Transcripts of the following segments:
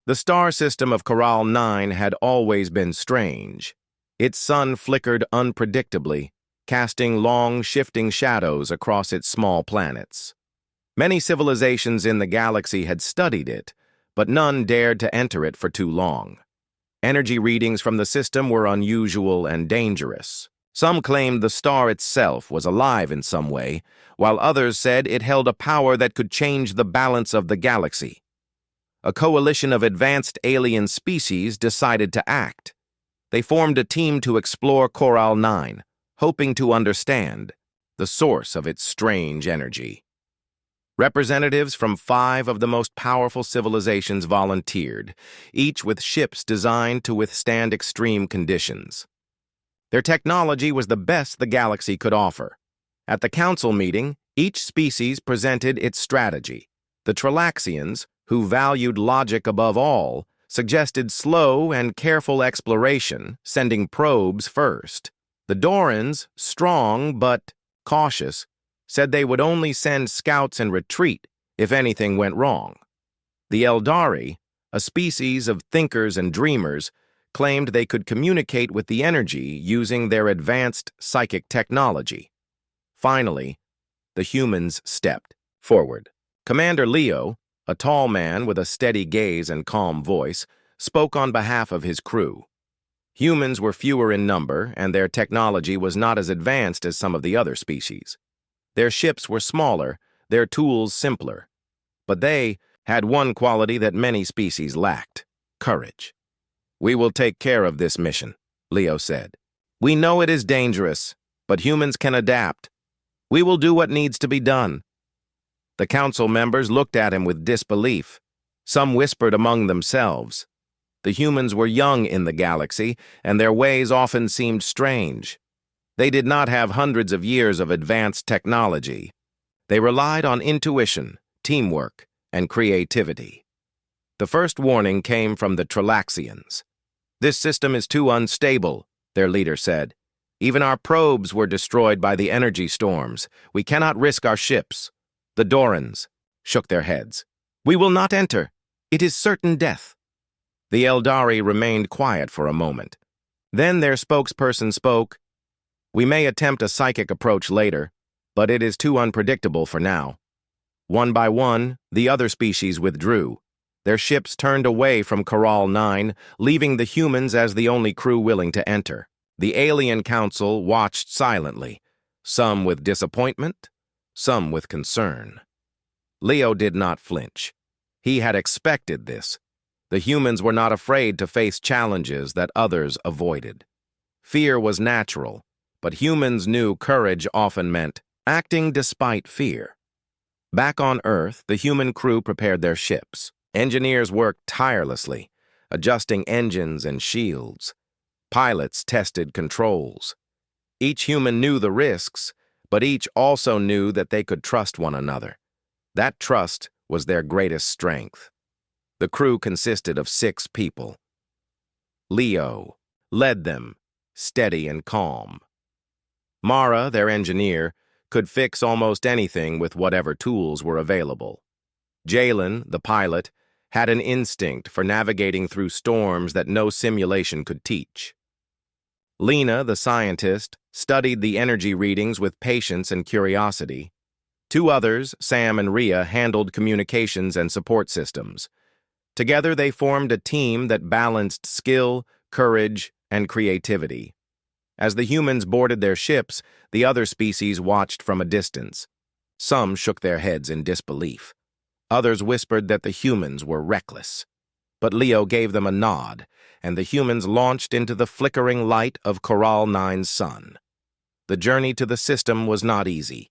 The star system of Coral 9 had always been strange. Its sun flickered unpredictably, casting long, shifting shadows across its small planets. Many civilizations in the galaxy had studied it, but none dared to enter it for too long. Energy readings from the system were unusual and dangerous. Some claimed the star itself was alive in some way, while others said it held a power that could change the balance of the galaxy. A coalition of advanced alien species decided to act. They formed a team to explore Coral 9, hoping to understand the source of its strange energy. Representatives from 5 of the most powerful civilizations volunteered, each with ships designed to withstand extreme conditions. Their technology was the best the galaxy could offer. At the council meeting, each species presented its strategy. The Tralaxians, who valued logic above all, suggested slow and careful exploration, sending probes first. The Dorans, strong but cautious, said they would only send scouts and retreat if anything went wrong. The Eldari, a species of thinkers and dreamers, claimed they could communicate with the energy using their advanced psychic technology. Finally, the humans stepped forward. Commander Leo, a tall man with a steady gaze and calm voice, spoke on behalf of his crew. Humans were fewer in number, and their technology was not as advanced as some of the other species. Their ships were smaller, their tools simpler. But they had one quality that many species lacked: courage. "We will take care of this mission," Leo said. "We know it is dangerous, but humans can adapt. We will do what needs to be done." The council members looked at him with disbelief. Some whispered among themselves. The humans were young in the galaxy, and their ways often seemed strange. They did not have hundreds of years of advanced technology. They relied on intuition, teamwork, and creativity. The first warning came from the Tralaxians. "This system is too unstable," their leader said. "Even our probes were destroyed by the energy storms. We cannot risk our ships." The Dorans shook their heads. "We will not enter. It is certain death." The Eldari remained quiet for a moment. Then their spokesperson spoke. "We may attempt a psychic approach later, but it is too unpredictable for now." One by one, the other species withdrew. Their ships turned away from Coral 9, leaving the humans as the only crew willing to enter. The alien council watched silently, some with disappointment, some with concern. Leo did not flinch. He had expected this. The humans were not afraid to face challenges that others avoided. Fear was natural, but humans knew courage often meant acting despite fear. Back on Earth, the human crew prepared their ships. Engineers worked tirelessly, adjusting engines and shields. Pilots tested controls. Each human knew the risks, but each also knew that they could trust one another. That trust was their greatest strength. The crew consisted of 6 people. Leo led them, steady and calm. Mara, their engineer, could fix almost anything with whatever tools were available. Jalen, the pilot, had an instinct for navigating through storms that no simulation could teach. Lena, the scientist, studied the energy readings with patience and curiosity. 2 others, Sam and Rhea, handled communications and support systems. Together they formed a team that balanced skill, courage, and creativity. As the humans boarded their ships, the other species watched from a distance. Some shook their heads in disbelief. Others whispered that the humans were reckless. But Leo gave them a nod, and the humans launched into the flickering light of Coral 9's sun. The journey to the system was not easy.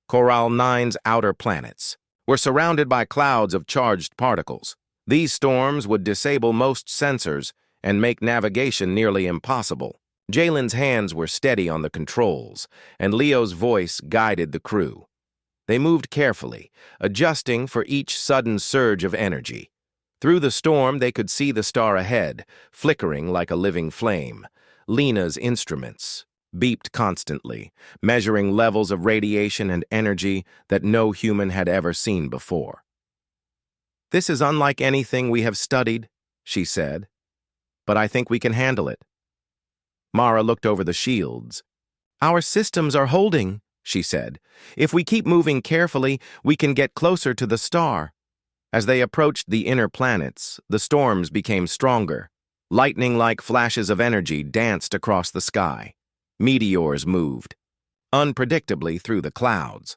Coral 9's outer planets were surrounded by clouds of charged particles. These storms would disable most sensors and make navigation nearly impossible. Jalen's hands were steady on the controls, and Leo's voice guided the crew. They moved carefully, adjusting for each sudden surge of energy. Through the storm, they could see the star ahead, flickering like a living flame. Lena's instruments beeped constantly, measuring levels of radiation and energy that no human had ever seen before. "This is unlike anything we have studied," she said, "but I think we can handle it." Mara looked over the shields. "Our systems are holding," she said. "If we keep moving carefully, we can get closer to the star." As they approached the inner planets, the storms became stronger. Lightning-like flashes of energy danced across the sky. Meteors moved, unpredictably through the clouds.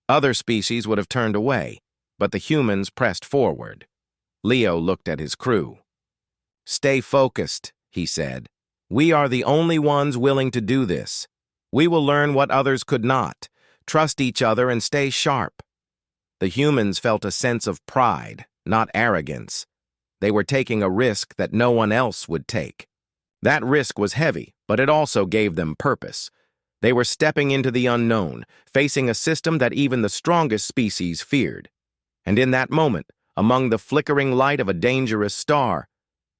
Other species would have turned away, but the humans pressed forward. Leo looked at his crew. "Stay focused," he said. "We are the only ones willing to do this. We will learn what others could not. Trust each other and stay sharp." The humans felt a sense of pride, not arrogance. They were taking a risk that no one else would take. That risk was heavy, but it also gave them purpose. They were stepping into the unknown, facing a system that even the strongest species feared. And in that moment, among the flickering light of a dangerous star,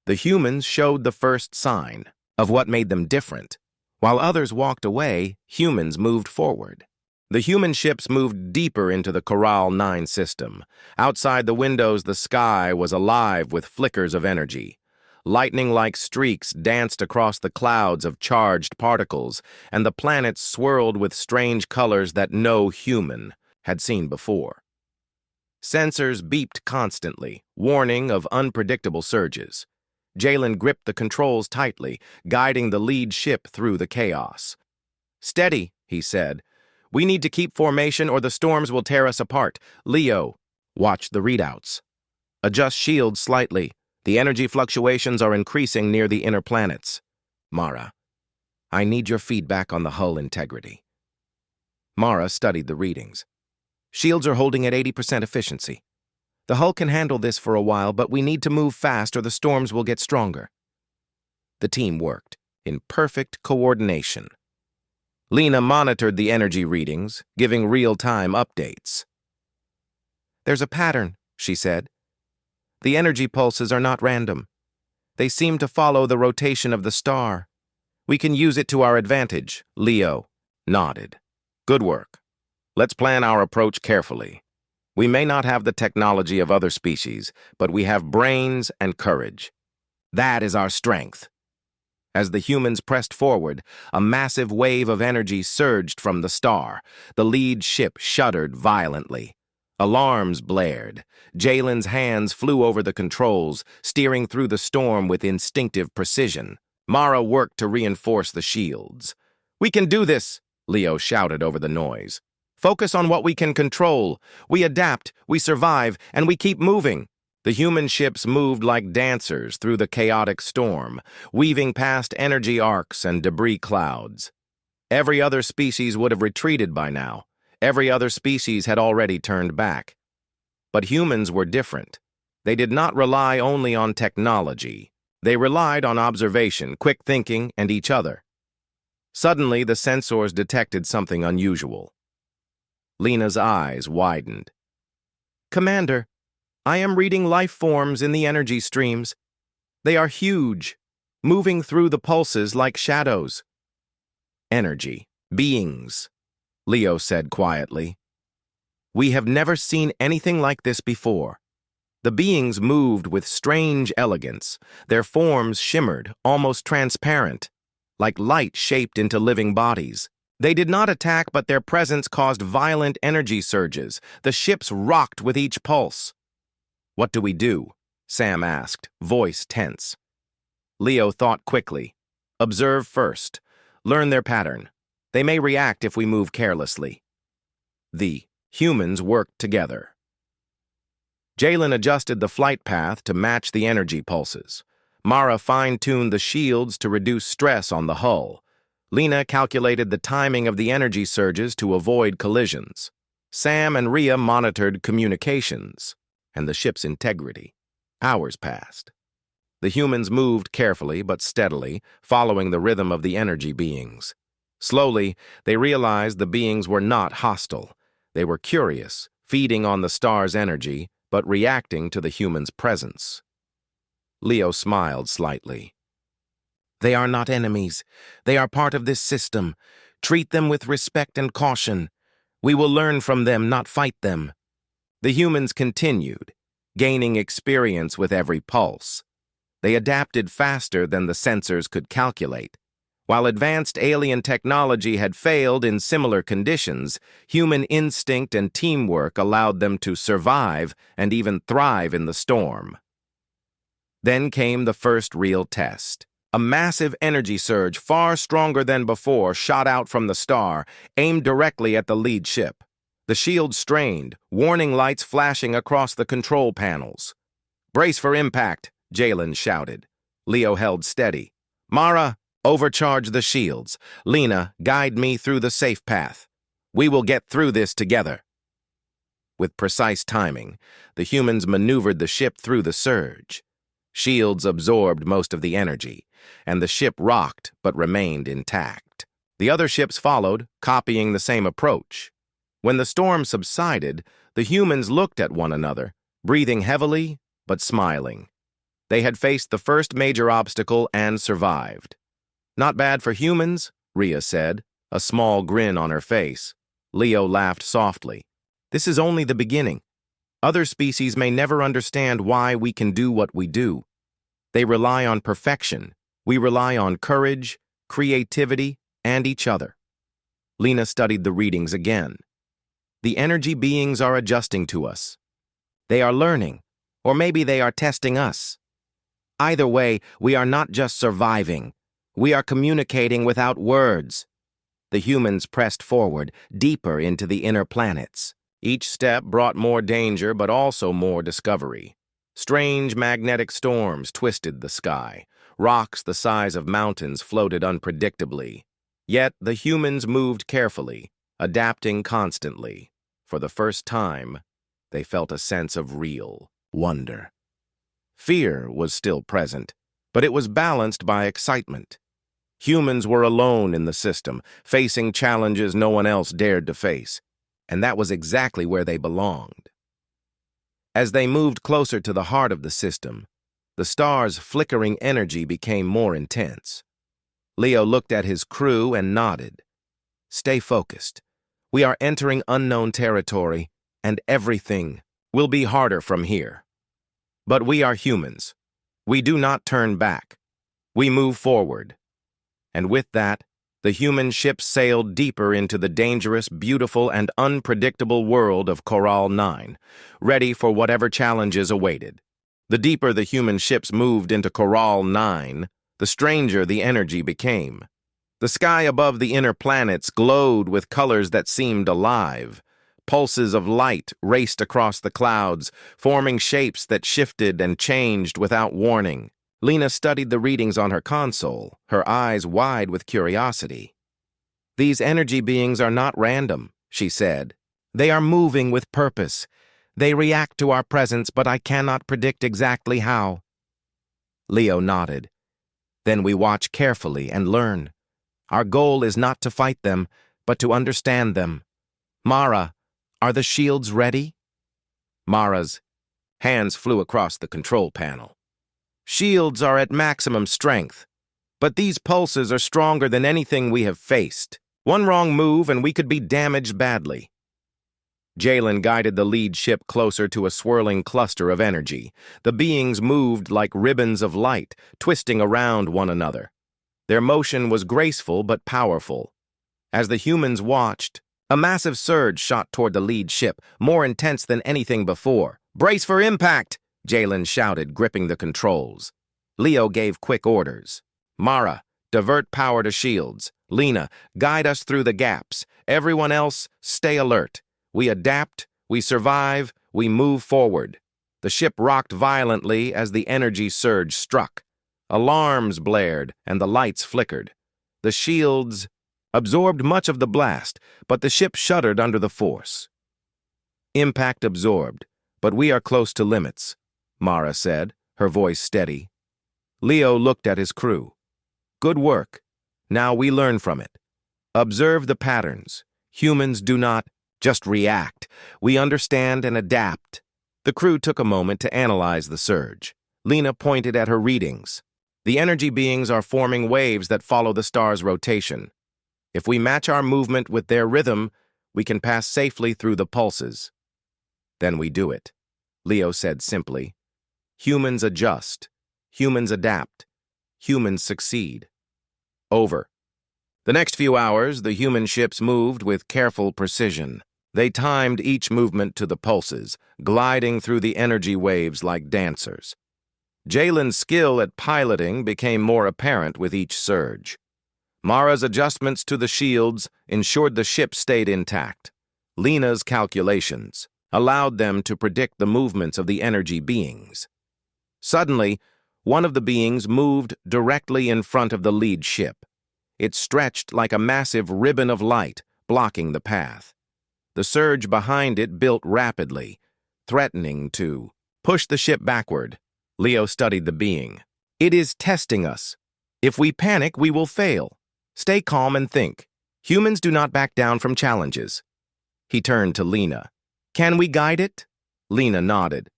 the humans showed the first sign of what made them different. While others walked away, humans moved forward. The human ships moved deeper into the Coral 9 system. Outside the windows, the sky was alive with flickers of energy. Lightning-like streaks danced across the clouds of charged particles, and the planets swirled with strange colors that no human had seen before. Sensors beeped constantly, warning of unpredictable surges. Jalen gripped the controls tightly, guiding the lead ship through the chaos. "Steady," he said. "We need to keep formation or the storms will tear us apart." Leo watched the readouts. "Adjust shields slightly. The energy fluctuations are increasing near the inner planets." "Mara, I need your feedback on the hull integrity." Mara studied the readings. "Shields are holding at 80% efficiency. The hull can handle this for a while, but we need to move fast or the storms will get stronger." The team worked in perfect coordination. Lena monitored the energy readings, giving real-time updates. "There's a pattern," she said. "The energy pulses are not random. They seem to follow the rotation of the star. We can use it to our advantage." Leo nodded. "Good work. Let's plan our approach carefully. We may not have the technology of other species, but we have brains and courage. That is our strength." As the humans pressed forward, a massive wave of energy surged from the star. The lead ship shuddered violently. Alarms blared. Jalen's hands flew over the controls, steering through the storm with instinctive precision. Mara worked to reinforce the shields. "We can do this," Leo shouted over the noise. "Focus on what we can control. We adapt, we survive, and we keep moving." The human ships moved like dancers through the chaotic storm, weaving past energy arcs and debris clouds. Every other species would have retreated by now. Every other species had already turned back. But humans were different. They did not rely only on technology. They relied on observation, quick thinking, and each other. Suddenly, the sensors detected something unusual. Lena's eyes widened. "Commander, I am reading life forms in the energy streams. They are huge, moving through the pulses like shadows." "Energy, beings," Leo said quietly. "We have never seen anything like this before." The beings moved with strange elegance. Their forms shimmered, almost transparent, like light shaped into living bodies. They did not attack, but their presence caused violent energy surges. The ships rocked with each pulse. "What do we do?" Sam asked, voice tense. Leo thought quickly. "Observe first. Learn their pattern. They may react if we move carelessly." The humans worked together. Jalen adjusted the flight path to match the energy pulses. Mara fine-tuned the shields to reduce stress on the hull. Lena calculated the timing of the energy surges to avoid collisions. Sam and Rhea monitored communications and the ship's integrity. Hours passed. The humans moved carefully but steadily, following the rhythm of the energy beings. Slowly, they realized the beings were not hostile. They were curious, feeding on the star's energy, but reacting to the humans' presence. Leo smiled slightly. "They are not enemies. They are part of this system. Treat them with respect and caution. We will learn from them, not fight them." The humans continued, gaining experience with every pulse. They adapted faster than the sensors could calculate. While advanced alien technology had failed in similar conditions, human instinct and teamwork allowed them to survive and even thrive in the storm. Then came the first real test. A massive energy surge, far stronger than before, shot out from the star, aimed directly at the lead ship. The shield strained, warning lights flashing across the control panels. "Brace for impact," Jalen shouted. Leo held steady. "Mara, overcharge the shields. Lena, guide me through the safe path. We will get through this together." With precise timing, the humans maneuvered the ship through the surge. Shields absorbed most of the energy, and the ship rocked but remained intact. The other ships followed, copying the same approach. When the storm subsided, the humans looked at one another, breathing heavily but smiling. They had faced the first major obstacle and survived. "Not bad for humans," Rhea said, a small grin on her face. Leo laughed softly. "This is only the beginning. Other species may never understand why we can do what we do. They rely on perfection. We rely on courage, creativity, and each other." Lena studied the readings again. "The energy beings are adjusting to us. They are learning, or maybe they are testing us. Either way, we are not just surviving. We are communicating without words." The humans pressed forward, deeper into the inner planets. Each step brought more danger, but also more discovery. Strange magnetic storms twisted the sky. Rocks the size of mountains floated unpredictably. Yet the humans moved carefully, adapting constantly. For the first time, they felt a sense of real wonder. Fear was still present, but it was balanced by excitement. Humans were alone in the system, facing challenges no one else dared to face, and that was exactly where they belonged. As they moved closer to the heart of the system, the star's flickering energy became more intense. Leo looked at his crew and nodded. "Stay focused. We are entering unknown territory, and everything will be harder from here. But we are humans. We do not turn back. We move forward." And with that, the human ship sailed deeper into the dangerous, beautiful, and unpredictable world of Coral 9, ready for whatever challenges awaited. The deeper the human ships moved into Coral 9, the stranger the energy became. The sky above the inner planets glowed with colors that seemed alive. Pulses of light raced across the clouds, forming shapes that shifted and changed without warning. Lena studied the readings on her console, her eyes wide with curiosity. "These energy beings are not random," she said. "They are moving with purpose. They react to our presence, but I cannot predict exactly how." Leo nodded. "Then we watch carefully and learn. Our goal is not to fight them, but to understand them. Mara, are the shields ready?" Mara's hands flew across the control panel. "Shields are at maximum strength, but these pulses are stronger than anything we have faced. One wrong move and we could be damaged badly." Jalen guided the lead ship closer to a swirling cluster of energy. The beings moved like ribbons of light, twisting around one another. Their motion was graceful but powerful. As the humans watched, a massive surge shot toward the lead ship, more intense than anything before. "Brace for impact!" Jalen shouted, gripping the controls. Leo gave quick orders. "Mara, divert power to shields. Lena, guide us through the gaps. Everyone else, stay alert. We adapt, we survive, we move forward." The ship rocked violently as the energy surge struck. Alarms blared and the lights flickered. The shields absorbed much of the blast, but the ship shuddered under the force. "Impact absorbed, but we are close to limits," Mara said, her voice steady. Leo looked at his crew. "Good work. Now we learn from it. Observe the patterns. Humans do not just react. We understand and adapt." The crew took a moment to analyze the surge. Lena pointed at her readings. "The energy beings are forming waves that follow the star's rotation. If we match our movement with their rhythm, we can pass safely through the pulses." "Then we do it." Leo said simply. Humans adjust. Humans adapt. Humans succeed. Over. The next few hours, the human ships moved with careful precision. They timed each movement to the pulses, gliding through the energy waves like dancers. Jalen's skill at piloting became more apparent with each surge. Mara's adjustments to the shields ensured the ship stayed intact. Lena's calculations allowed them to predict the movements of the energy beings. Suddenly, one of the beings moved directly in front of the lead ship. It stretched like a massive ribbon of light, blocking the path. The surge behind it built rapidly, threatening to push the ship backward. Leo studied the being. It is testing us. If we panic, we will fail. Stay calm and think. Humans do not back down from challenges. He turned to Lena. Can we guide it? Lena nodded.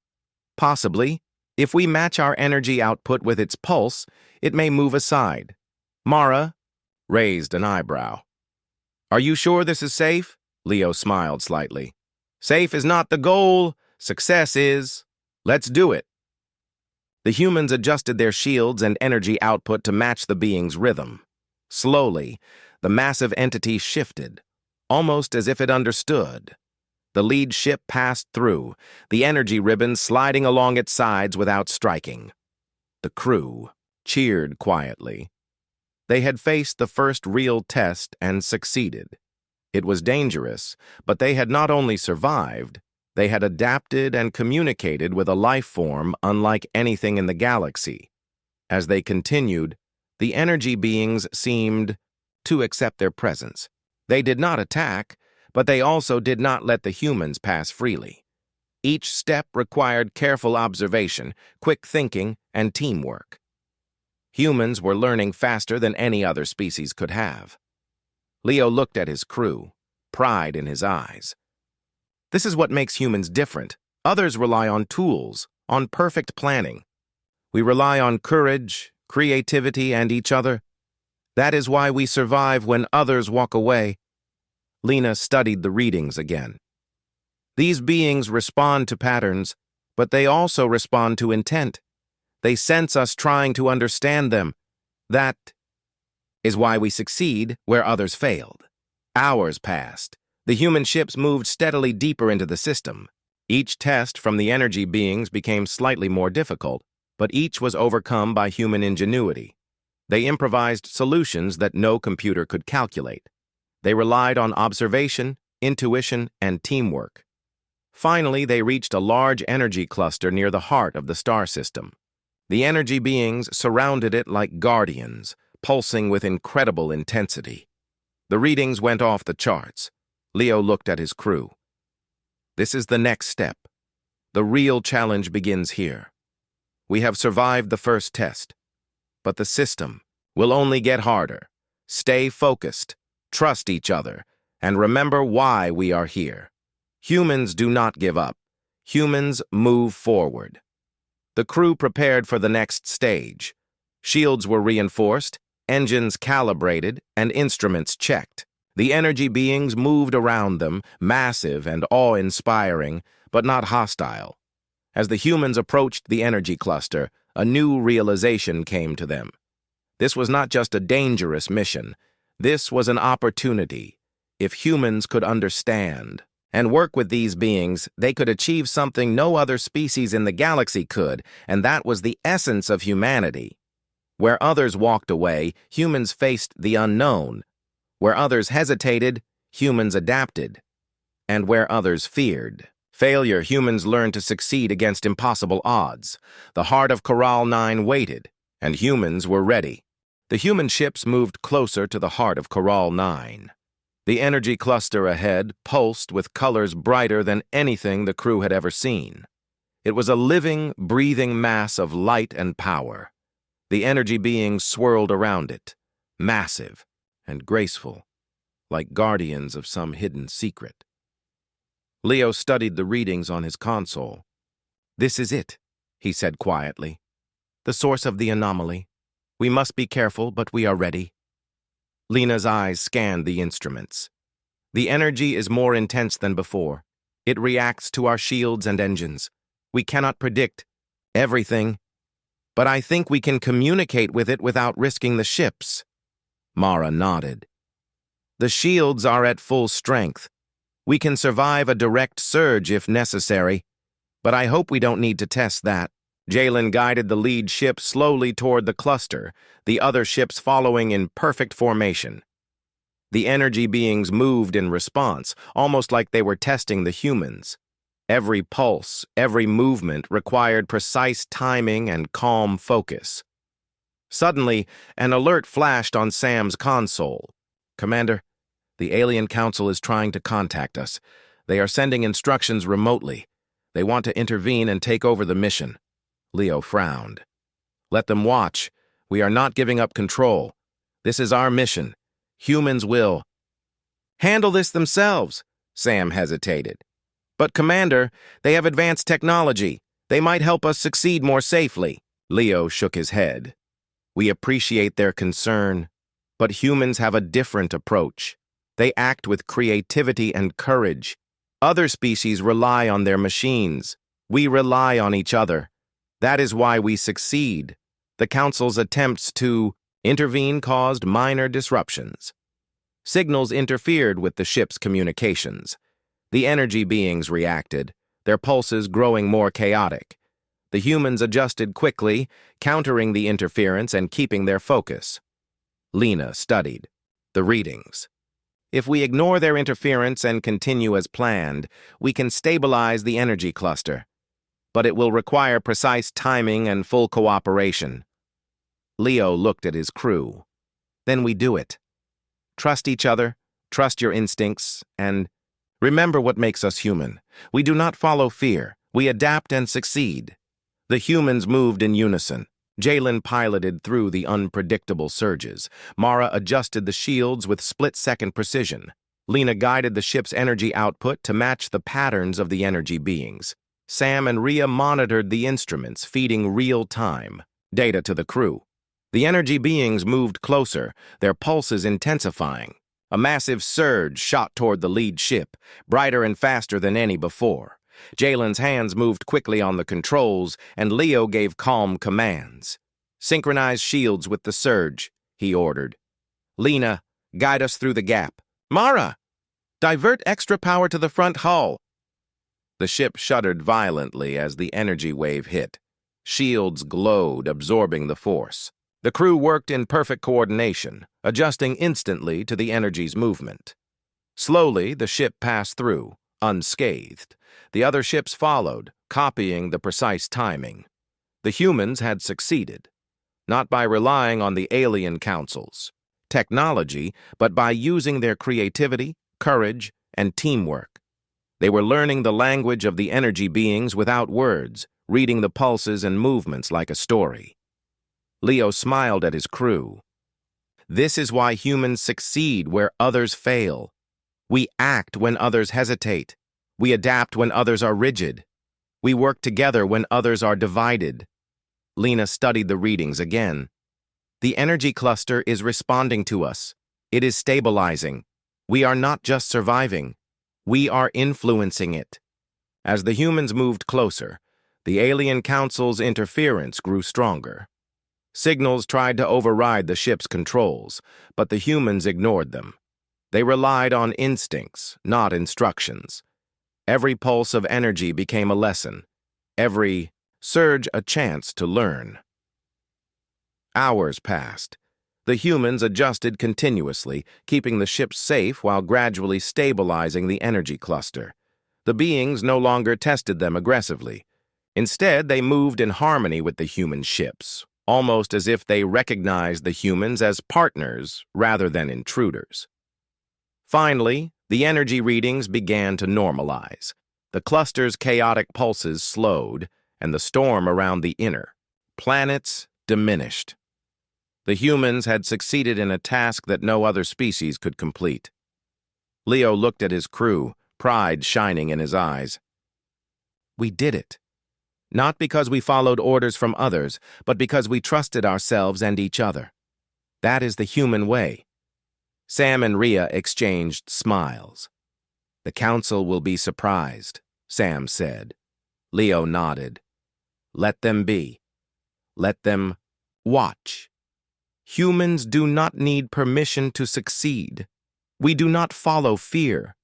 Possibly. If we match our energy output with its pulse, it may move aside. Mara raised an eyebrow. Are you sure this is safe? Leo smiled slightly. Safe is not the goal. Success is. Let's do it. The humans adjusted their shields and energy output to match the being's rhythm. Slowly, the massive entity shifted, almost as if it understood. The lead ship passed through, the energy ribbon sliding along its sides without striking. The crew cheered quietly. They had faced the first real test and succeeded. It was dangerous, but they had not only survived, they had adapted and communicated with a life form unlike anything in the galaxy. As they continued, the energy beings seemed to accept their presence. They did not attack, but they also did not let the humans pass freely. Each step required careful observation, quick thinking, and teamwork. Humans were learning faster than any other species could have. Leo looked at his crew, pride in his eyes. This is what makes humans different. Others rely on tools, on perfect planning. We rely on courage, creativity, and each other. That is why we survive when others walk away. Lena studied the readings again. These beings respond to patterns, but they also respond to intent. They sense us trying to understand them. That is why we succeed where others failed. Hours passed. The human ships moved steadily deeper into the system. Each test from the energy beings became slightly more difficult, but each was overcome by human ingenuity. They improvised solutions that no computer could calculate. They relied on observation, intuition, and teamwork. Finally, they reached a large energy cluster near the heart of the star system. The energy beings surrounded it like guardians, pulsing with incredible intensity. The readings went off the charts. Leo looked at his crew. This is the next step. The real challenge begins here. We have survived the first test, but the system will only get harder. Stay focused, trust each other, and remember why we are here. Humans do not give up. Humans move forward. The crew prepared for the next stage. Shields were reinforced, engines calibrated, and instruments checked. The energy beings moved around them, massive and awe-inspiring, but not hostile. As the humans approached the energy cluster, a new realization came to them. This was not just a dangerous mission. This was an opportunity. If humans could understand and work with these beings, they could achieve something no other species in the galaxy could, and that was the essence of humanity. Where others walked away, humans faced the unknown. Where others hesitated, humans adapted. And where others feared failure, humans learned to succeed against impossible odds. The heart of Corral 9 waited, and humans were ready. The human ships moved closer to the heart of Corral 9. The energy cluster ahead pulsed with colors brighter than anything the crew had ever seen. It was a living, breathing mass of light and power. The energy beings swirled around it, massive and graceful, like guardians of some hidden secret. Leo studied the readings on his console. This is it, he said quietly. The source of the anomaly. We must be careful, but we are ready. Lena's eyes scanned the instruments. The energy is more intense than before. It reacts to our shields and engines. We cannot predict everything, but I think we can communicate with it without risking the ships. Mara nodded. The shields are at full strength. We can survive a direct surge if necessary, but I hope we don't need to test that. Jalen guided the lead ship slowly toward the cluster, the other ships following in perfect formation. The energy beings moved in response, almost like they were testing the humans. Every pulse, every movement required precise timing and calm focus. Suddenly, an alert flashed on Sam's console. "Commander, the Alien Council is trying to contact us. They are sending instructions remotely. They want to intervene and take over the mission." Leo frowned. "Let them watch. We are not giving up control. This is our mission. Humans will handle this themselves." Sam hesitated. "But Commander, they have advanced technology. They might help us succeed more safely." Leo shook his head. "We appreciate their concern, but humans have a different approach. They act with creativity and courage. Other species rely on their machines. We rely on each other. That is why we succeed. The Council's attempts to intervene caused minor disruptions. Signals interfered with the ship's communications. The energy beings reacted, their pulses growing more chaotic. The humans adjusted quickly, countering the interference and keeping their focus. Lena studied the readings. If we ignore their interference and continue as planned, we can stabilize the energy cluster. But it will require precise timing and full cooperation. Leo looked at his crew. "Then we do it. Trust each other, trust your instincts, and remember what makes us human. We do not follow fear. We adapt and succeed." The humans moved in unison. Jalen piloted through the unpredictable surges. Mara adjusted the shields with split-second precision. Lena guided the ship's energy output to match the patterns of the energy beings. Sam and Rhea monitored the instruments, feeding real-time data to the crew. The energy beings moved closer, their pulses intensifying. A massive surge shot toward the lead ship, brighter and faster than any before. Jalen's hands moved quickly on the controls, and Leo gave calm commands. "Synchronize shields with the surge," he ordered. "Lena, guide us through the gap. Mara, divert extra power to the front hull." The ship shuddered violently as the energy wave hit. Shields glowed, absorbing the force. The crew worked in perfect coordination, adjusting instantly to the energy's movement. Slowly, the ship passed through, unscathed. The other ships followed, copying the precise timing. The humans had succeeded, not by relying on the alien council's technology, but by using their creativity, courage, and teamwork. They were learning the language of the energy beings without words, reading the pulses and movements like a story. Leo smiled at his crew. "This is why humans succeed where others fail. We act when others hesitate. We adapt when others are rigid. We work together when others are divided." Lena studied the readings again. "The energy cluster is responding to us. It is stabilizing. We are not just surviving. We are influencing it." As the humans moved closer, the Alien Council's interference grew stronger. Signals tried to override the ship's controls, but the humans ignored them. They relied on instincts, not instructions. Every pulse of energy became a lesson, every surge a chance to learn. Hours passed. The humans adjusted continuously, keeping the ship safe while gradually stabilizing the energy cluster. The beings no longer tested them aggressively. Instead, they moved in harmony with the human ships, almost as if they recognized the humans as partners rather than intruders. Finally, the energy readings began to normalize. The cluster's chaotic pulses slowed, and the storm around the inner planets diminished. The humans had succeeded in a task that no other species could complete. Leo looked at his crew, pride shining in his eyes. "We did it. Not because we followed orders from others, but because we trusted ourselves and each other. That is the human way." Sam and Rhea exchanged smiles. "The council will be surprised," Sam said. Leo nodded. Let them be. Let them watch. Humans do not need permission to succeed. We do not follow fear.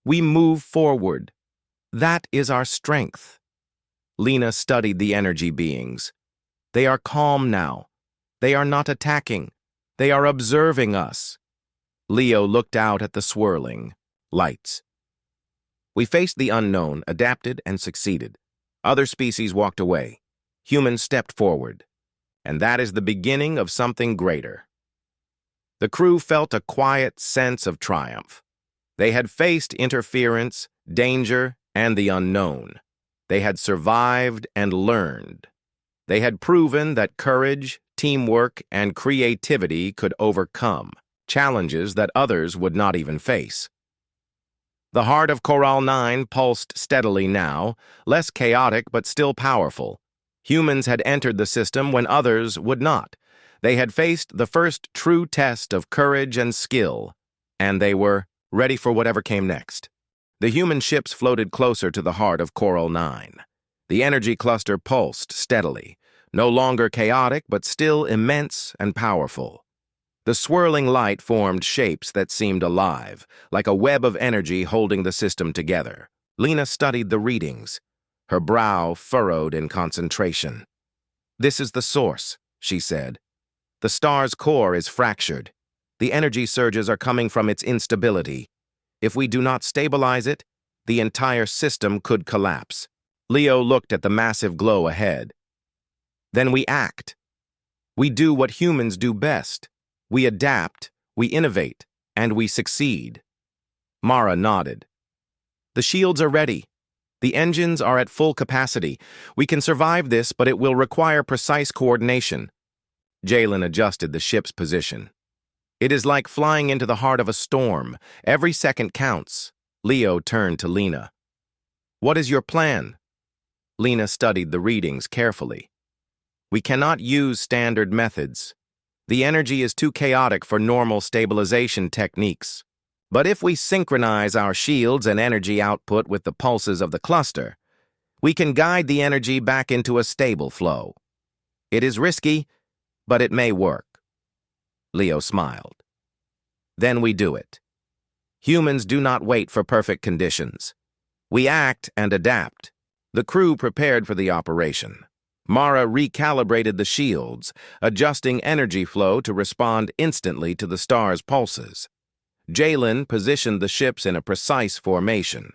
We move forward. That is our strength. Lena studied the energy beings. They are calm now. They are not attacking. They are observing us. Leo looked out at the swirling lights. We faced the unknown, adapted, and succeeded. Other species walked away. Humans stepped forward. And that is the beginning of something greater. The crew felt a quiet sense of triumph. They had faced interference, danger, and the unknown. They had survived and learned. They had proven that courage, teamwork, and creativity could overcome challenges that others would not even face. The heart of Coral 9 pulsed steadily now, less chaotic but still powerful. Humans had entered the system when others would not. They had faced the first true test of courage and skill, and they were ready for whatever came next. The human ships floated closer to the heart of Coral 9. The energy cluster pulsed steadily, no longer chaotic but still immense and powerful. The swirling light formed shapes that seemed alive, like a web of energy holding the system together. Lena studied the readings, her brow furrowed in concentration. "This is the source," she said. "The star's core is fractured. The energy surges are coming from its instability. If we do not stabilize it, the entire system could collapse." Leo looked at the massive glow ahead. "Then we act. We do what humans do best. We adapt, we innovate, and we succeed." Mara nodded. "The shields are ready. The engines are at full capacity. We can survive this, but it will require precise coordination." Jalen adjusted the ship's position. "It is like flying into the heart of a storm. Every second counts." Leo turned to Lena. "What is your plan?" Lena studied the readings carefully. "We cannot use standard methods. The energy is too chaotic for normal stabilization techniques. But if we synchronize our shields and energy output with the pulses of the cluster, we can guide the energy back into a stable flow. It is risky, but it may work." Leo smiled. "Then we do it. Humans do not wait for perfect conditions. We act and adapt." The crew prepared for the operation. Mara recalibrated the shields, adjusting energy flow to respond instantly to the star's pulses. Jalen positioned the ships in a precise formation.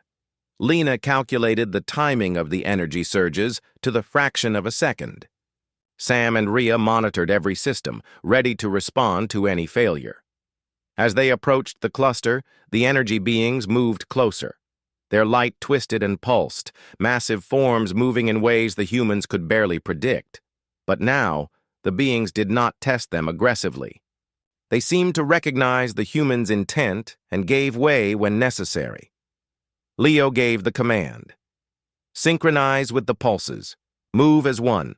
Lena calculated the timing of the energy surges to the fraction of a second. Sam and Rhea monitored every system, ready to respond to any failure. As they approached the cluster, the energy beings moved closer. Their light twisted and pulsed, massive forms moving in ways the humans could barely predict. But now, the beings did not test them aggressively. They seemed to recognize the humans' intent and gave way when necessary. Leo gave the command. "Synchronize with the pulses. Move as one.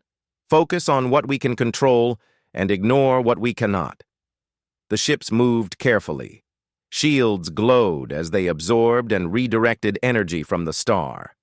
Focus on what we can control and ignore what we cannot." The ships moved carefully. Shields glowed as they absorbed and redirected energy from the star.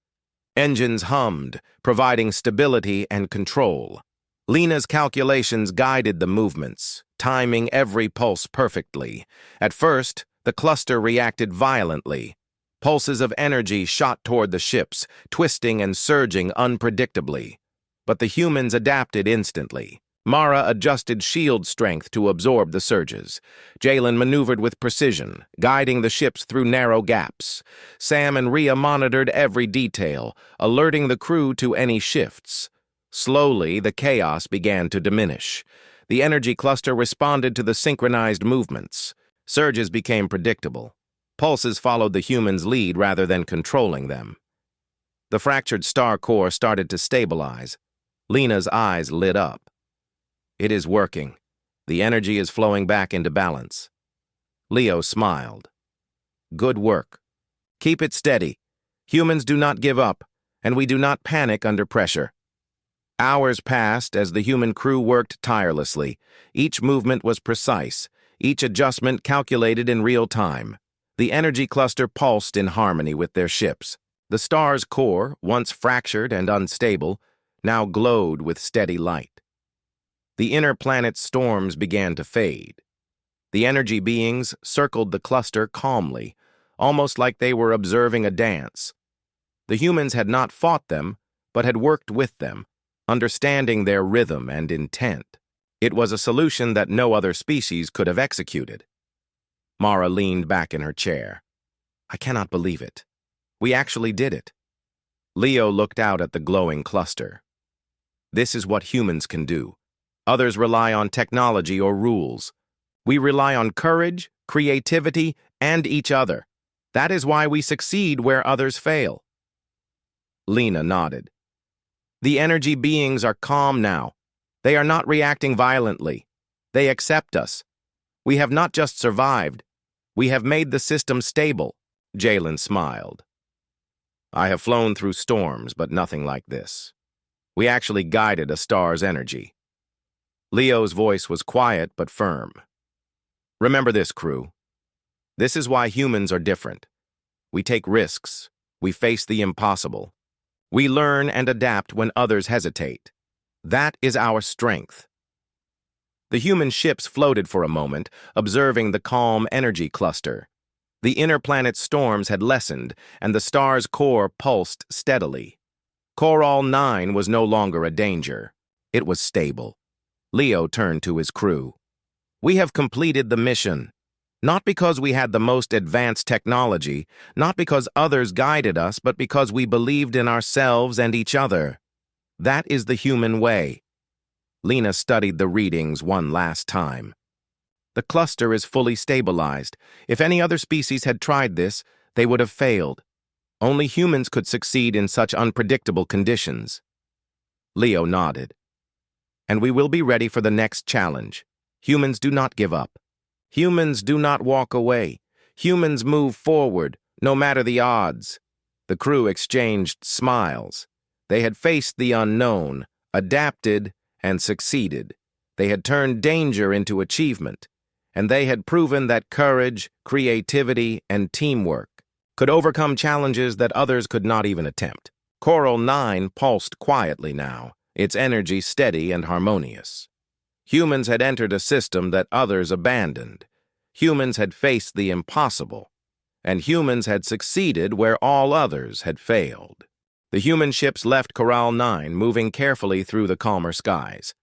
Engines hummed, providing stability and control. Lena's calculations guided the movements, timing every pulse perfectly. At first, the cluster reacted violently. Pulses of energy shot toward the ships, twisting and surging unpredictably. But the humans adapted instantly. Mara adjusted shield strength to absorb the surges. Jalen maneuvered with precision, guiding the ships through narrow gaps. Sam and Rhea monitored every detail, alerting the crew to any shifts. Slowly, the chaos began to diminish. The energy cluster responded to the synchronized movements. Surges became predictable. Pulses followed the humans' lead rather than controlling them. The fractured star core started to stabilize. Lena's eyes lit up. "It is working. The energy is flowing back into balance." Leo smiled. "Good work. Keep it steady. Humans do not give up, and we do not panic under pressure." Hours passed as the human crew worked tirelessly. Each movement was precise, each adjustment calculated in real time. The energy cluster pulsed in harmony with their ships. The star's core, once fractured and unstable, now glowed with steady light. The inner planet's storms began to fade. The energy beings circled the cluster calmly, almost like they were observing a dance. The humans had not fought them, but had worked with them, understanding their rhythm and intent. It was a solution that no other species could have executed. Mara leaned back in her chair. I cannot believe it. We actually did it. Leo looked out at the glowing cluster. This is what humans can do. Others rely on technology or rules. We rely on courage, creativity, and each other. That is why we succeed where others fail. Lena nodded. The energy beings are calm now. They are not reacting violently. They accept us. We have not just survived. We have made the system stable. Jalen smiled. I have flown through storms, but nothing like this. We actually guided a star's energy. Leo's voice was quiet but firm. Remember this, crew. This is why humans are different. We take risks. We face the impossible. We learn and adapt when others hesitate. That is our strength. The human ships floated for a moment, observing the calm energy cluster. The inner planet's storms had lessened, and the star's core pulsed steadily. Coral 9 was no longer a danger. It was stable. Leo turned to his crew. We have completed the mission. Not because we had the most advanced technology, not because others guided us, but because we believed in ourselves and each other. That is the human way. Lena studied the readings one last time. The cluster is fully stabilized. If any other species had tried this, they would have failed. Only humans could succeed in such unpredictable conditions. Leo nodded. And we will be ready for the next challenge. Humans do not give up. Humans do not walk away. Humans move forward, no matter the odds. The crew exchanged smiles. They had faced the unknown, adapted, and succeeded. They had turned danger into achievement. And they had proven that courage, creativity, and teamwork could overcome challenges that others could not even attempt. Coral 9 pulsed quietly now, its energy steady and harmonious. Humans had entered a system that others abandoned. Humans had faced the impossible. And humans had succeeded where all others had failed. The human ships left Coral 9, moving carefully through the calmer skies.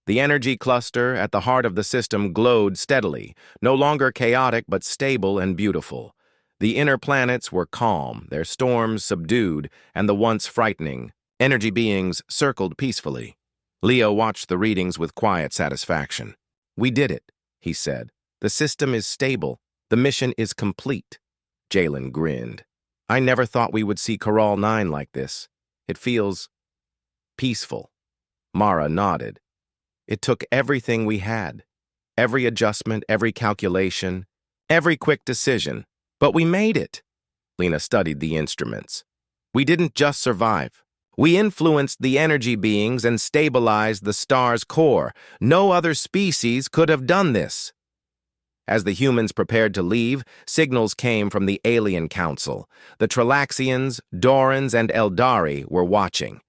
The energy cluster at the heart of the system glowed steadily, no longer chaotic but stable and beautiful. The inner planets were calm, their storms subdued, and the once frightening energy beings circled peacefully. Leo watched the readings with quiet satisfaction. We did it, he said. The system is stable. The mission is complete. Jalen grinned. I never thought we would see Coral 9 like this. It feels peaceful. Mara nodded. It took everything we had. Every adjustment, every calculation, every quick decision. But we made it. Lena studied the instruments. We didn't just survive. We influenced the energy beings and stabilized the star's core. No other species could have done this. As the humans prepared to leave, signals came from the Alien Council. The Tralaxians, Dorans, and Eldari were watching,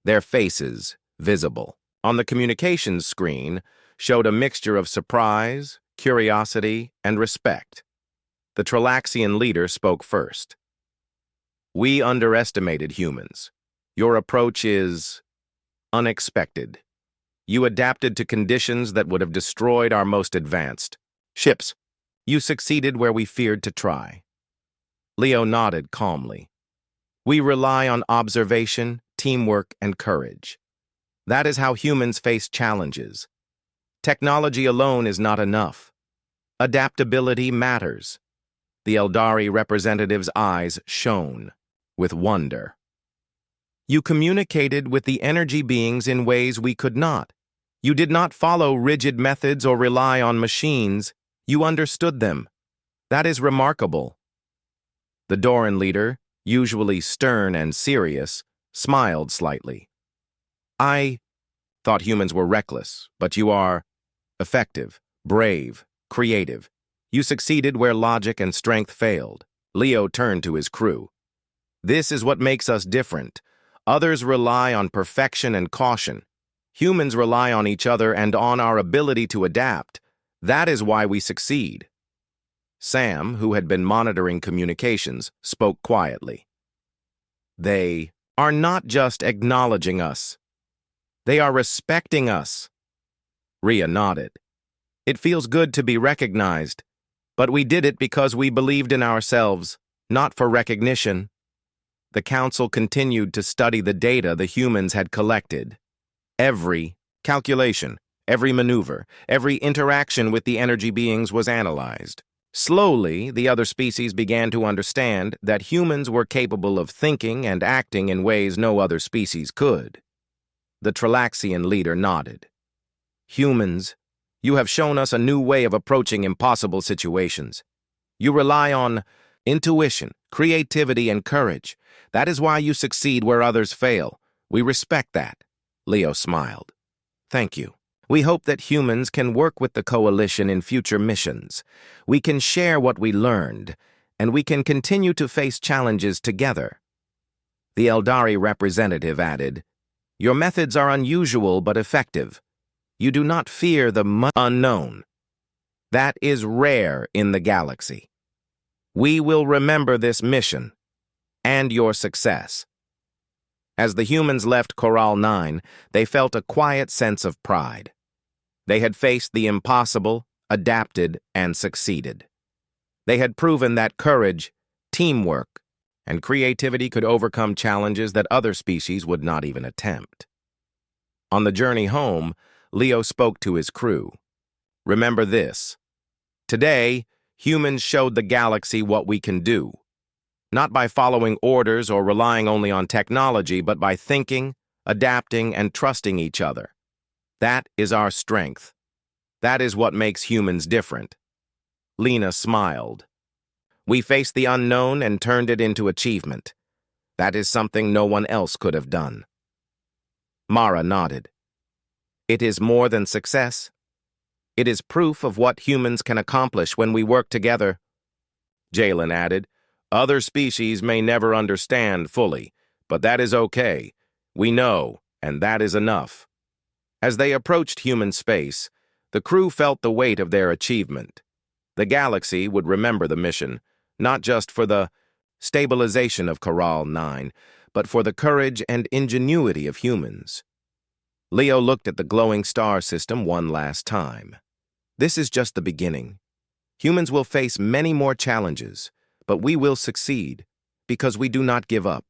their faces visible. On the communications screen showed a mixture of surprise, curiosity, and respect. The Tralaxian leader spoke first. We underestimated humans. Your approach is unexpected. You adapted to conditions that would have destroyed our most advanced ships. You succeeded where we feared to try. Leo nodded calmly. We rely on observation, teamwork, and courage. That is how humans face challenges. Technology alone is not enough. Adaptability matters. The Eldari representative's eyes shone with wonder. You communicated with the energy beings in ways we could not. You did not follow rigid methods or rely on machines. You understood them. That is remarkable. The Doran leader, usually stern and serious, smiled slightly. I thought humans were reckless, but you are effective, brave, creative. You succeeded where logic and strength failed. Leo turned to his crew. This is what makes us different. Others rely on perfection and caution. Humans rely on each other and on our ability to adapt. That is why we succeed. Sam, who had been monitoring communications, spoke quietly. They are not just acknowledging us. They are respecting us. Rhea nodded. It feels good to be recognized, but we did it because we believed in ourselves, not for recognition. The council continued to study the data the humans had collected. Every calculation, every maneuver, every interaction with the energy beings was analyzed. Slowly, the other species began to understand that humans were capable of thinking and acting in ways no other species could. The Tralaxian leader nodded. Humans, you have shown us a new way of approaching impossible situations. You rely on intuition, creativity, and courage. That is why you succeed where others fail. We respect that. Leo smiled. Thank you. We hope that humans can work with the coalition in future missions. We can share what we learned, and we can continue to face challenges together. The Eldari representative added, Your methods are unusual but effective. You do not fear the unknown. That is rare in the galaxy. We will remember this mission and your success. As the humans left Coral 9, they felt a quiet sense of pride. They had faced the impossible, adapted, and succeeded. They had proven that courage, teamwork, and creativity could overcome challenges that other species would not even attempt. On the journey home, Leo spoke to his crew. Remember this. Today, humans showed the galaxy what we can do. Not by following orders or relying only on technology, but by thinking, adapting, and trusting each other. That is our strength. That is what makes humans different. Lena smiled. We faced the unknown and turned it into achievement. That is something no one else could have done. Mara nodded. It is more than success. It is proof of what humans can accomplish when we work together. Jalen added, Other species may never understand fully, but that is okay. We know, and that is enough. As they approached human space, the crew felt the weight of their achievement. The galaxy would remember the mission, not just for the stabilization of Coral 9, but for the courage and ingenuity of humans. Leo looked at the glowing star system one last time. This is just the beginning. Humans will face many more challenges, but we will succeed because we do not give up.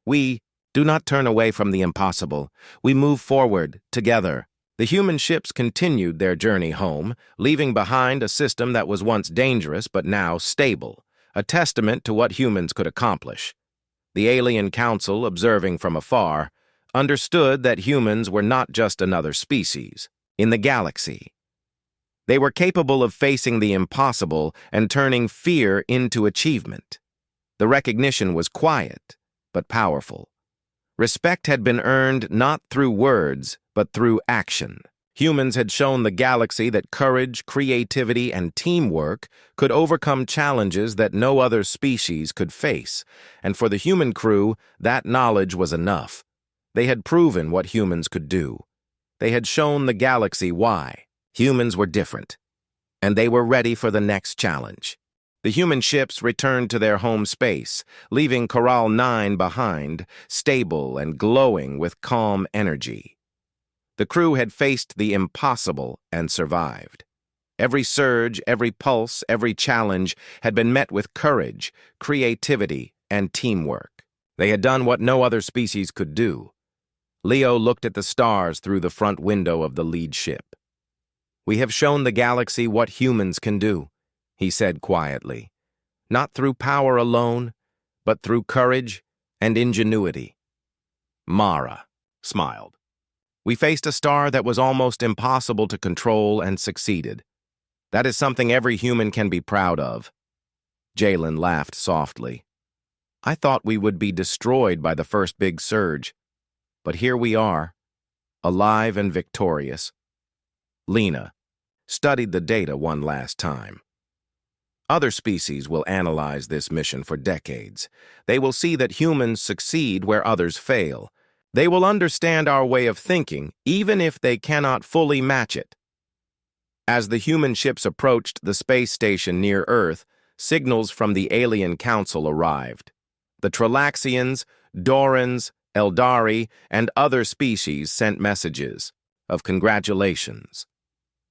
We do not turn away from the impossible. We move forward together. The human ships continued their journey home, leaving behind a system that was once dangerous but now stable, a testament to what humans could accomplish. The alien council, observing from afar, understood that humans were not just another species in the galaxy. They were capable of facing the impossible and turning fear into achievement. The recognition was quiet, but powerful. Respect had been earned not through words, but through action. Humans had shown the galaxy that courage, creativity, and teamwork could overcome challenges that no other species could face, and for the human crew, that knowledge was enough. They had proven what humans could do. They had shown the galaxy why. Humans were different, and they were ready for the next challenge. The human ships returned to their home space, leaving Coral 9 behind, stable and glowing with calm energy. The crew had faced the impossible and survived. Every surge, every pulse, every challenge had been met with courage, creativity, and teamwork. They had done what no other species could do. Leo looked at the stars through the front window of the lead ship. We have shown the galaxy what humans can do, he said quietly. Not through power alone, but through courage and ingenuity. Mara smiled. We faced a star that was almost impossible to control and succeeded. That is something every human can be proud of. Jalen laughed softly. I thought we would be destroyed by the first big surge, but here we are, alive and victorious. Lena studied the data one last time. Other species will analyze this mission for decades. They will see that humans succeed where others fail. They will understand our way of thinking, even if they cannot fully match it. As the human ships approached the space station near Earth, signals from the alien council arrived. The Tralaxians, Dorans, Eldari, and other species sent messages of congratulations.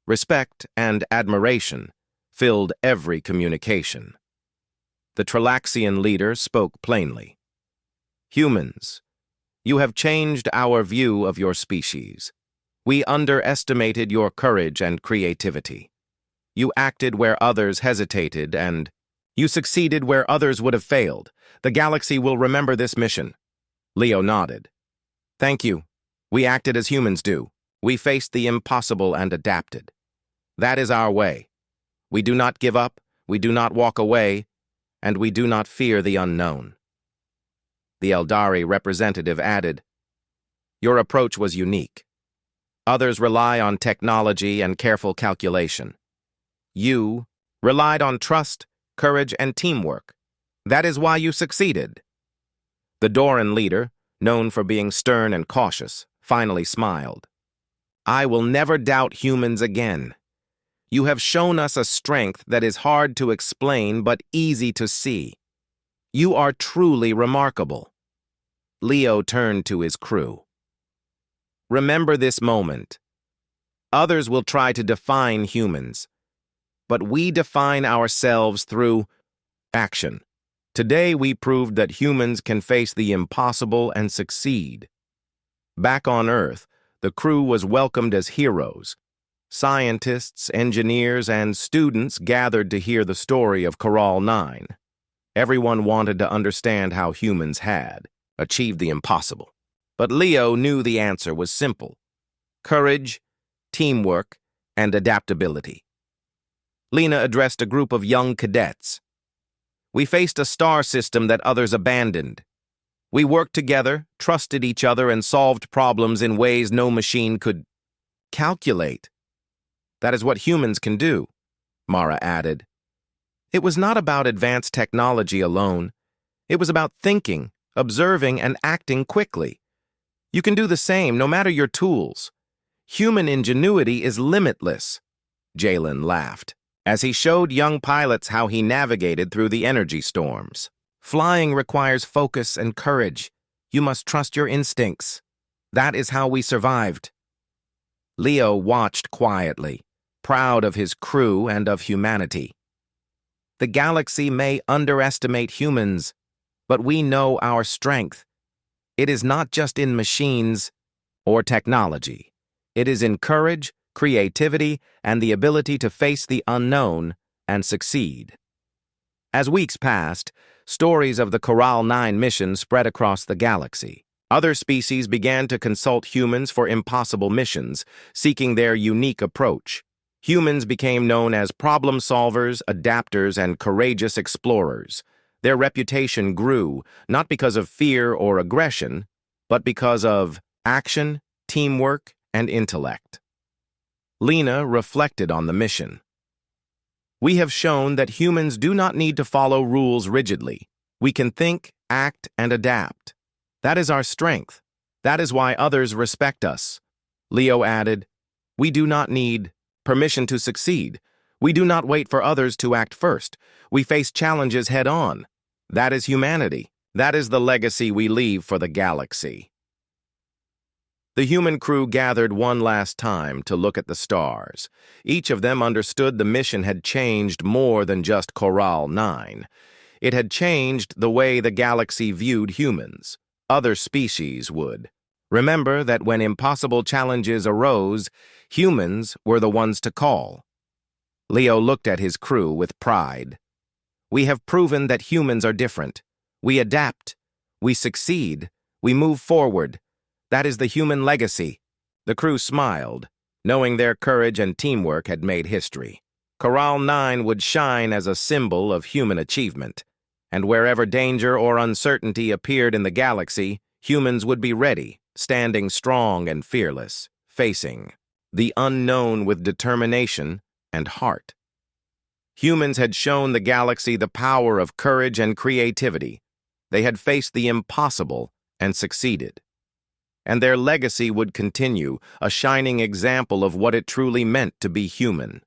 Respect and admiration filled every communication. The Tralaxian leader spoke plainly. Humans, you have changed our view of your species. We underestimated your courage and creativity. You acted where others hesitated, and you succeeded where others would have failed. The galaxy will remember this mission. Leo nodded. Thank you. We acted as humans do. We faced the impossible and adapted. That is our way. We do not give up, we do not walk away, and we do not fear the unknown. The Eldari representative added, your approach was unique. Others rely on technology and careful calculation. You relied on trust, courage, and teamwork. That is why you succeeded. The Doran leader, known for being stern and cautious, finally smiled. I will never doubt humans again. You have shown us a strength that is hard to explain but easy to see. You are truly remarkable. Leo turned to his crew. Remember this moment. Others will try to define humans, but we define ourselves through action. Today we proved that humans can face the impossible and succeed. Back on Earth, the crew was welcomed as heroes. Scientists, engineers, and students gathered to hear the story of Coral 9. Everyone wanted to understand how humans had achieved the impossible. But Leo knew the answer was simple: courage, teamwork, and adaptability. Lena addressed a group of young cadets. We faced a star system that others abandoned. We worked together, trusted each other, and solved problems in ways no machine could calculate. That is what humans can do, Mara added. It was not about advanced technology alone. It was about thinking, observing, and acting quickly. You can do the same, no matter your tools. Human ingenuity is limitless. Jalen laughed, as he showed young pilots how he navigated through the energy storms. Flying requires focus and courage. You must trust your instincts. That is how we survived. Leo watched quietly, proud of his crew and of humanity. The galaxy may underestimate humans, but we know our strength. It is not just in machines or technology. It is in courage, creativity, and the ability to face the unknown and succeed. As weeks passed, stories of the Coral 9 mission spread across the galaxy. Other species began to consult humans for impossible missions, seeking their unique approach. Humans became known as problem solvers, adapters, and courageous explorers. Their reputation grew, not because of fear or aggression, but because of action, teamwork, and intellect. Lena reflected on the mission. We have shown that humans do not need to follow rules rigidly. We can think, act, and adapt. That is our strength. That is why others respect us. Leo added, we do not need permission to succeed. We do not wait for others to act first. We face challenges head-on. That is humanity. That is the legacy we leave for the galaxy. The human crew gathered one last time to look at the stars. Each of them understood the mission had changed more than just Coral 9. It had changed the way the galaxy viewed humans. Other species would. Remember that when impossible challenges arose, humans were the ones to call. Leo looked at his crew with pride. We have proven that humans are different. We adapt. We succeed. We move forward. That is the human legacy. The crew smiled, knowing their courage and teamwork had made history. Coral 9 would shine as a symbol of human achievement. And wherever danger or uncertainty appeared in the galaxy, humans would be ready, standing strong and fearless, facing the unknown with determination and heart. Humans had shown the galaxy the power of courage and creativity. They had faced the impossible and succeeded. And their legacy would continue, a shining example of what it truly meant to be human.